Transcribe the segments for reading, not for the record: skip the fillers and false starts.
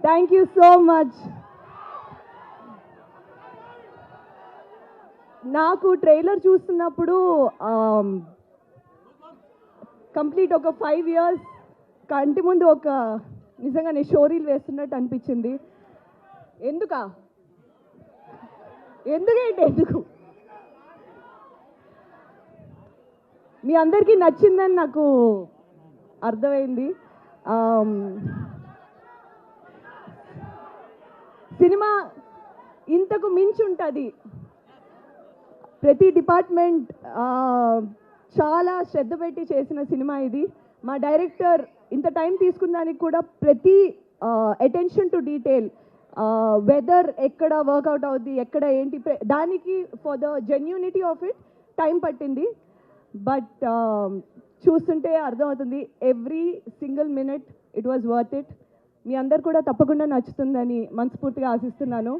Thank you so much. నాకు trailer చూస్తున్నప్పుడు complete ఒక 5 years కంటి ముందు ఒక నిజంగా నేను షోరీలు వేస్తున్నట్టు అనిపించింది. ఎందుకు మీ అందరికీ నచ్చిందని నాకు అర్థమైంది. సినిమా ఇంతకు మించి ఉంటుంది. ప్రతి డిపార్ట్మెంట్ చాలా శ్రద్ధ పెట్టి చేసిన సినిమా ఇది. మా డైరెక్టర్ ఇంత టైం తీసుకున్నానికి కూడా ప్రతి అటెన్షన్ టు డీటెయిల్, వెదర్ ఎక్కడ వర్కౌట్ అవుద్ది, ఎక్కడ ఏంటి, దానికి for the genuinity of it time పట్టింది. బట్ చూస్తుంటే అర్థమవుతుంది, every single minute it was worth it. మీ అందరు కూడా తప్పకుండా నచ్చుతుందని మనస్ఫూర్తిగా ఆశిస్తున్నాను.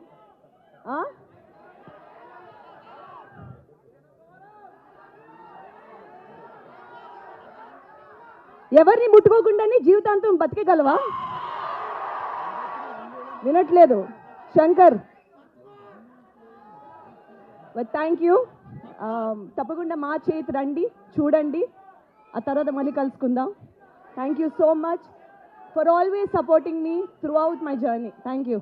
ఎవరిని ముట్టుకోకుండానే జీవితాంతం బతికేగలవా? వినట్లేదు శంకర్. But thank you. తప్పకుండా మా చేతి రండి, చూడండి, ఆ తర్వాత మళ్ళీ కలుసుకుందాం. Thank you so much for always supporting me through out my journey. Thank you.